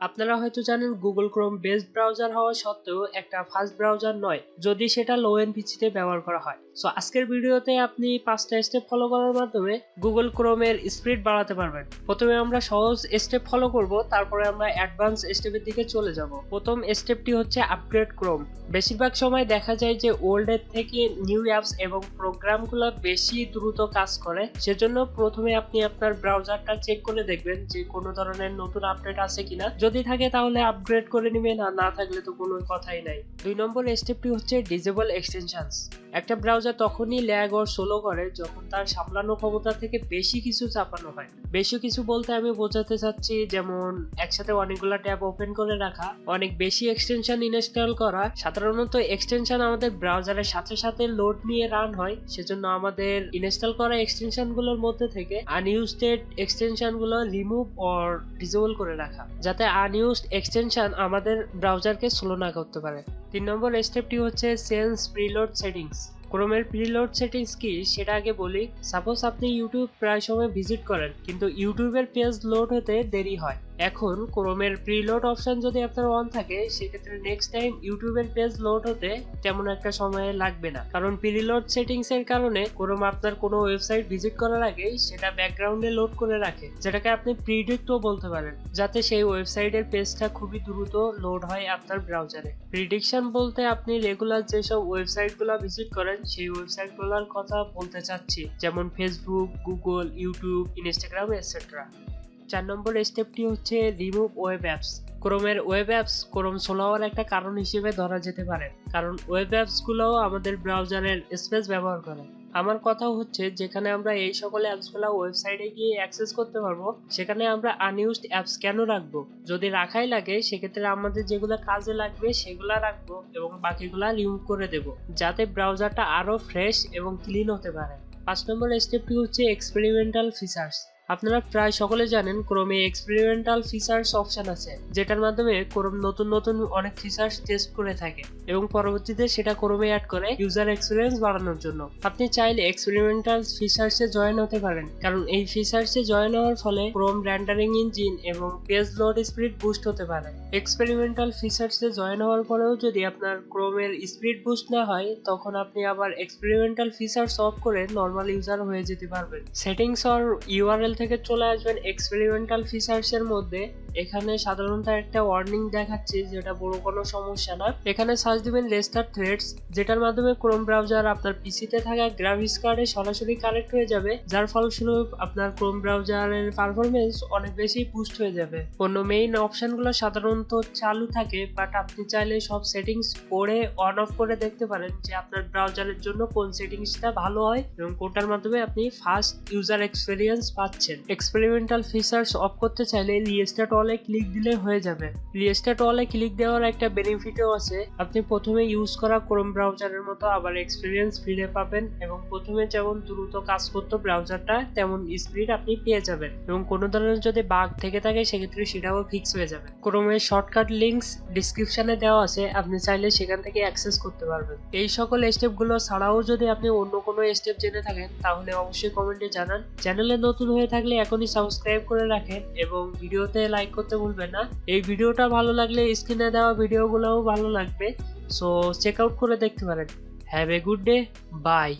আপনারা হয়তো জানেন গুগল ক্রোম বেস্ট ব্রাউজার হওয়া সত্ত্বেও একটা ফাস্ট ব্রাউজার নয় যদি সেটা লো এন্ড পিসিতে ব্যবহার করা হয়। সো আজকের ভিডিওতে আপনি 5টা স্টেপ ফলো করার মাধ্যমে গুগল ক্রোমের স্পিড বাড়াতে পারবেন। প্রথমে আমরা সহজ স্টেপ ফলো করব, তারপরে আমরা অ্যাডভান্স স্টেপের দিকে চলে যাব। প্রথম স্টেপটি হচ্ছে আপগ্রেড ক্রোম। বেশিরভাগ সময় দেখা যায় যে ওল্ড এর থেকে নিউ অ্যাপস এবং প্রোগ্রামগুলো বেশি দ্রুত কাজ করে। সেজন্য প্রথমে আপনি আপনার ব্রাউজারটা চেক করে দেখবেন যে কোনো ধরনের নতুন আপডেট আছে কিনা। যদি থাকে তাহলে আপগ্রেড করে নেবেন, আর না থাকলে তো কোনো কথাই নাই। 2 নম্বর স্টেপটি হচ্ছে ডিসেবল এক্সটেনশনস। একটা ব্রাউজার তখনই ল্যাগ অর স্লো করে যখন তার সামলানো ক্ষমতা থেকে বেশি কিছু চাপানো হয়। বেশি কিছু বলতে আমি বোঝাতে চাচ্ছি যেমন একসাথে অনেকগুলো ট্যাব ওপেন করে রাখা, অনেক বেশি এক্সটেনশন ইনস্টল করা। সাধারণত এক্সটেনশন আমাদের ব্রাউজারের সাথে সাথে লোড নিয়ে রান হয়, সেজন্য আমাদের ইনস্টল করা এক্সটেনশন গুলোর মধ্যে থেকে আনইউজড এক্সটেনশন গুলো রিমুভ অর ডিসেবল করে রাখা, যাতে আনইউজড এক্সটেনশন আমাদের ব্রাউজারকে স্লো না করতে পারে। 3 নম্বর স্টেপটি হচ্ছে চেঞ্জ প্রিলোড সেটিংস। ক্রোমের প্রিলোড সেটিংস কি সেটা আগে বলি। সাপোজ আপনি ইউটিউব প্রায় সময় ভিজিট করেন কিন্তু ইউটিউবের পেজ লোড হতে দেরি হয়। এখন ক্রোমের প্রিলোড অপশন যদি আপনার অন থাকে সেক্ষেত্রে নেক্সট টাইম ইউটিউবের পেজ লোড হতে তেমন একটা সময় লাগবে না, কারণ প্রিলোড সেটিংস এর কারণে ক্রোম আপনার কোনো ওয়েবসাইট ভিজিট করার আগে সেটা ব্যাকগ্রাউন্ডে লোড করে রাখে, যেটাকে আপনি প্রিডিক্টও বলতে পারেন, যাতে সেই ওয়েবসাইটের পেজটা খুবই দ্রুত লোড হয় আপনার ব্রাউজারে। প্রিডিকশন বলতে আপনি রেগুলার যেসব ওয়েবসাইটগুলো ভিজিট করেন সেই ওয়েবসাইটগুলোর কথা বলতে চাচ্ছি, যেমন Facebook, Google, YouTube, Instagram etcetera. 4 নম্বর স্টেপটি হচ্ছে রিমুভ ওয়েব অ্যাপস। ক্রোমের ওয়েব অ্যাপস ক্রোম স্লো হওয়ার একটা কারণ হিসেবে ধরা যেতে পারে, কারণ ওয়েব অ্যাপস গুলোও আমাদের ব্রাউজারের স্পেস ব্যবহার করে। আমার কথা হচ্ছে যেখানে আমরা এই সকল অ্যাপসগুলো ওয়েবসাইটে গিয়ে অ্যাক্সেস করতে পারবো, সেখানে আমরা আনইউজড অ্যাপস কেন রাখবো? যদি রাখাই লাগে সেক্ষেত্রে আমাদের যেগুলো কাজে লাগবে সেগুলো রাখবো এবং বাকিগুলা রিমুভ করে দেব, যাতে ব্রাউজারটা আরো ফ্রেশ এবং ক্লিন হতে পারে। 5 নম্বর স্টেপটি হচ্ছে এক্সপেরিমেন্টাল ফিচার্স। আপনারা প্রায় সকলে জানেন ক্রোমে এক্সপেরিমেন্টাল ফিচার্স অপশন আছে, যেটার মাধ্যমে ক্রোম নতুন নতুন অনেক ফিচার্স টেস্ট করে থাকে এবং পরবর্তীতে সেটা ক্রোমে অ্যাড করে ইউজার এক্সপিরিয়েন্স বাড়ানোর জন্য। আপনি চাইলে এক্সপেরিমেন্টাল ফিচার্সে জয়েন হতে পারেন, কারণ এই ফিচার্সে জয়েন হওয়ার ফলে ক্রোম রেন্ডারিং ইঞ্জিন এবং পেজ লোড স্পিড বুস্ট হতে পারে। এক্সপেরিমেন্টাল ফিচার্সে জয়েন হওয়ার পরেও যদি আপনার ক্রোমের স্পিড বুস্ট না হয়, তখন আপনি আবার এক্সপেরিমেন্টাল ফিচার্স অফ করে নরমাল ইউজার হয়ে যেতে পারবেন। সেটিংস অর ইউআরএল থেকে চলে আসবেন এক্সপেরিমেন্টাল ফিচার্স এর মধ্যে। এখানে সাধারণত একটা ওয়ার্নিং দেখাচ্ছে, যেটা বড় কোনো সমস্যা না। এখানে সার্চ দিবেন রেস্টার্ট থ্রেডস, যেটার মাধ্যমে ক্রোম ব্রাউজার আপনার পিসিতে থাকা গ্রাফিক্স কার্ডে সরাসরি কানেক্ট হয়ে যাবে, যার ফলস্বরূপ আপনার ক্রোম ব্রাউজারের পারফরমেন্স অনেক বেশি বুস্ট হয়ে যাবে। অন্য মেইন অপশনগুলো সাধারণত চালু থাকে, বাট আপনি চাইলে সব সেটিংস পড়ে অন অফ করে দেখতে পারেন যে আপনার ব্রাউজারের জন্য কোন সেটিংসটা ভালো হয় এবং কোনটার মাধ্যমে আপনি ফাস্ট ইউজার এক্সপেরিয়েন্স পাচ্ছেন। এক্সপেরিমেন্টাল ফিচার্স অফ করতে চাইলে রিস্টার্ট অলে ক্লিক দিলে হয়ে যাবে। রিস্টার্ট অলে ক্লিক দেওয়ার একটা বেনিফিটও আছে, আপনি প্রথমে ইউজ করা ক্রোম ব্রাউজারের মতো আবার এক্সপেরিয়েন্স ফিরে পাবেন এবং প্রথমে যেমন দ্রুত কাজ করতো ব্রাউজারটা তেমন স্পিড আপনি পেয়ে যাবেন এবং কোনো ধরনের যদি বাগ থেকে থাকে সেক্ষেত্রে সেটাও ফিক্স হয়ে যাবে। ক্রোমের শর্টকাট লিঙ্কস ডিসক্রিপশনে দেওয়া আছে, আপনি চাইলে সেখান থেকে অ্যাক্সেস করতে পারবেন। এই সকল স্টেপগুলো ছাড়াও যদি আপনি অন্য কোনো স্টেপ জেনে থাকেন তাহলে অবশ্যই কমেন্টে জানান। চ্যানেলে নতুন হয়ে থাকলে এখনই সাবস্ক্রাইব করে রাখেন এবং ভিডিওতে লাইক করতে ভুলবেন না। এই ভিডিওটা ভালো লাগলে স্ক্রিনে দেওয়া ভিডিওগুলোও ভালো লাগবে, সো চেক আউট করে দেখতে পারেন। Have a good day, by.